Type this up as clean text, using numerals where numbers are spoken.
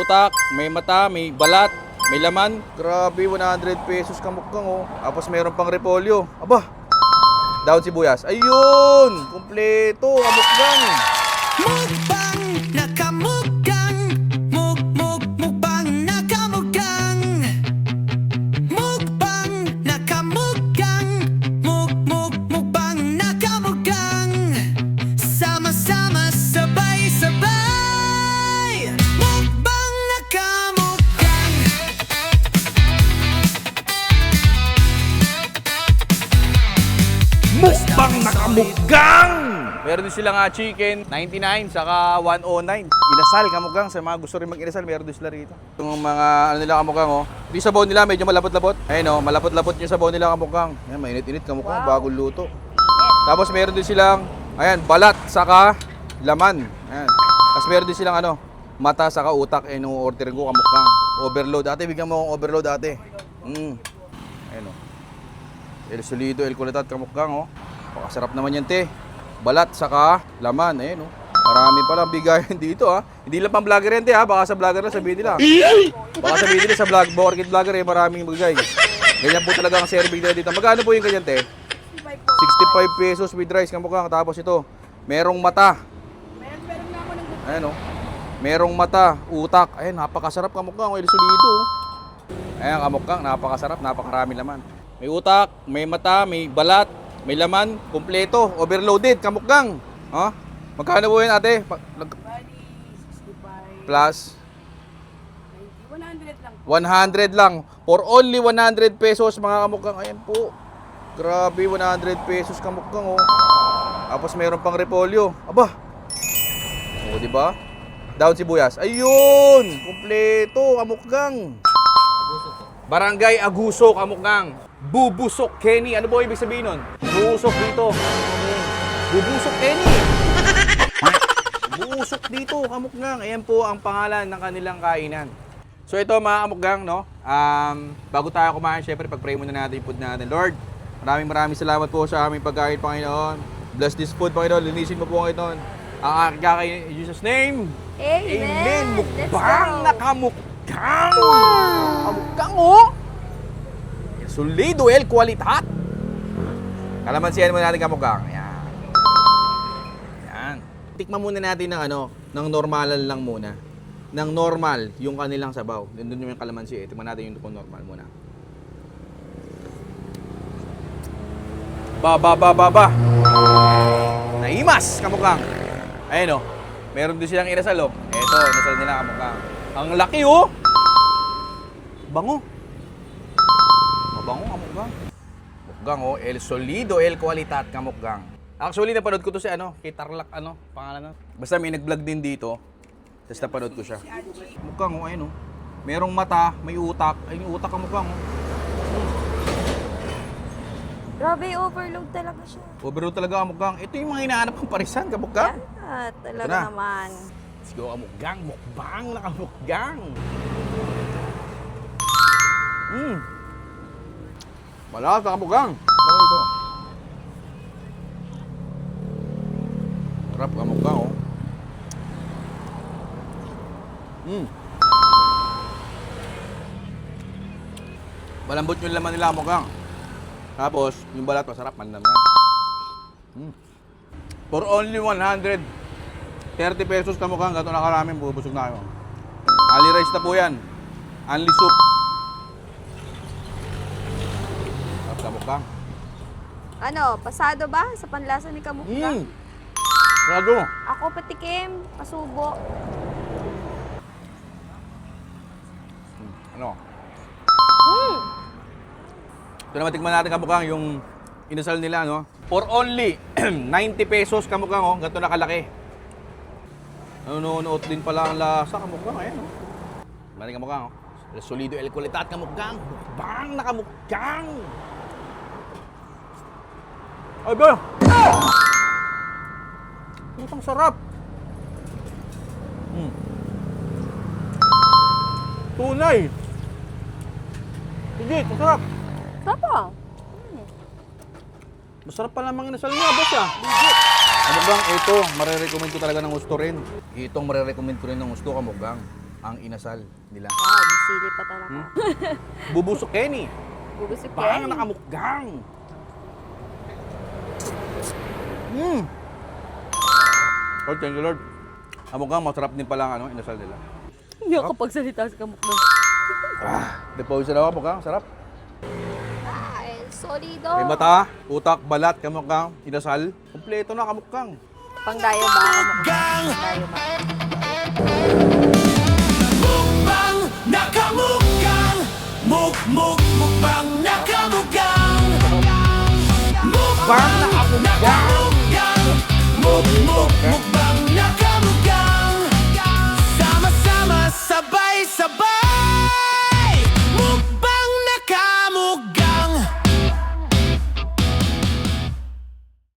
utak, may mata, may balat, may laman. Grabe, 100 pesos kamukbang oh. Tapos meron pang repolyo. Aba, daon sibuyas. Ayun, kumpleto, kamukbang. Mukbang nakamugang mukbang nakamugang mukbang nakamugang mukbang nakamugang sama-sama sabay-sabay mukbang nakamugang. Mukbang nakamukbang! Meron din sila nga chicken, 99, saka 109. Inasal, kamukbang. Sa mga gusto rin mag-inasal, meron din sila rito. Itong mga, ano nila kamukbang, oh. Yung sabaw nila, medyo malapot-lapot. Ayun, oh, malapot-lapot yung sabaw nila kamukbang. Ayan, mainit-init kamukbang, bagong luto. Tapos meron din silang, ayan, balat, saka laman. Ayan. Tapos meron din silang, ano, mata, saka utak. Ayun, order ko kamukbang. Overload. Ate, bigyan mo akong overload, ate. Ayun, oh. El solido, el kulitat, kamukbang, oh. Pakasarap naman yan, te. Balat, saka laman. Ayun, oh. Marami palang bigayan dito, ha. Hindi lang pang vlogger yan, te, ha. Baka sa vlogger lang sabihin nila. Baka sabihin nila sa vlog, orchid vlogger, eh, maraming bigay. Ganyan po talaga ang serving nila dito. Magkano po yung ganyan, te? 65 pesos with rice, kamukbang. Tapos ito, merong mata. Ayan, oh. Merong mata, utak. Ayun, napakasarap, kamukbang. El solido, oh. Ayan, kamukbang, napakasarap, napakarami laman. May utak, may mata, may balat, may laman, kumpleto, overloaded, kamukbang. Ha? Magkano po yun, ate? Plus? 100 lang. For only 100 pesos, mga kamukbang. Ayan po. Grabe, 100 pesos, kamukbang, oh. Tapos meron pang repolyo. Aba. O, di ba? Daon sibuyas. Ayun! Kumpleto, kamukbang. Barangay Aguso, kamukbang. Bubusok Kenny. Ano ba ibig sabihin nun? Bubusok dito. Bubusok Kenny. Bubusok dito, kamukbang. Ayan po ang pangalan ng kanilang kainan. So ito mga kamukbang, no? Bago tayo kumain, syempre pag-pray muna natin yung food natin. Lord, maraming salamat po sa aming pagkain, Panginoon. Bless this food, Panginoon. Linisin mo po, Panginoon. Ang aking kakain, in Jesus' name. Amen. Mukbang na kamukbang. Kamukbang, oh. Solido, el kualitat. Kalamansihan muna natin kamukbang. Ayan. Ayan. Tikman muna natin ng ano, ng normalan lang muna. Ng normal, yung kanilang sabaw. Doon yung kalamansi. Tikman natin yung normal muna. Ba. Naimas, kamukbang. Ayun, oh. Meron din silang inasal, oh. Eto, inasal nila kamukbang. Ang laki, oh. Bango. Mabango, kamukbang. Mukbang, oh. El solido, el kualitat, kamukbang. Actually, napanood ko to si ano, kay Tarlac, ano, pangalan na. Basta may nag-vlog din dito. Tapos napanood ko siya. Mukbang, oh, ayun, oh. Merong mata, may utak. Ayun yung utak, kamukbang, oh. Grabe, overload talaga siya. Overload talaga, kamukbang. Ito yung mga hinahanap ng parisan, kamukbang. Ah, Ito talaga na. naman. Let's go, kamukbang. Mukbang na kamukbang. Malakas na kamukbang. Ano ito? Sarap kamukbang, oh. Malambot yung laman nila, kamukbang. Tapos, yung balat masarap, manamnam. For only 130 pesos kamukbang, gato na karaming, bubusog na kayo. Ali rice na po yan. Only soup. Sarap kamukbang. Ano, pasado ba sa panlasa ni Kamukbang? Sarado. Ako patikim, pasubo. Ano? Ito naman tikman natin kamukbang yung inasal nila, no? For only 90 pesos kamukbang, oh. Ganito na kalaki. Nanunuot din pala ang lasa kamukbang, ayan, oh. Maraming kamukbang, oh. El solido, el kulitat, kamukbang. Mukbang na kamukbang. Ay ba? Itong sarap. Tunay. Hindi, masarap. Sapa? Masarap pa lamang inasal niya, boss, ah. Ano bang ito, marirecommend ko talaga ng gusto rin. Itong marirecommend ko rin ng gusto, kamukbang. ang inasal nila. Wow, may sili pa talaga. Bubusok Kenny. Bubusik Bang yan. nakamukgang. Oh, thank you Lord. Kamukgang masarap din pala ang inasal nila. Hindi ako pagsalita sa kamukbang. Deposit ako kamukgang, sarap. Ay, solido. May mata, utak, balat, kamukgang, inasal. Kompleto na kamukgang. Pang dayo ba? Kamukbang. Dayo ba? Mukbang nakamugang. Mukbang nakamugang. Mukbang nakamugang. Mukbang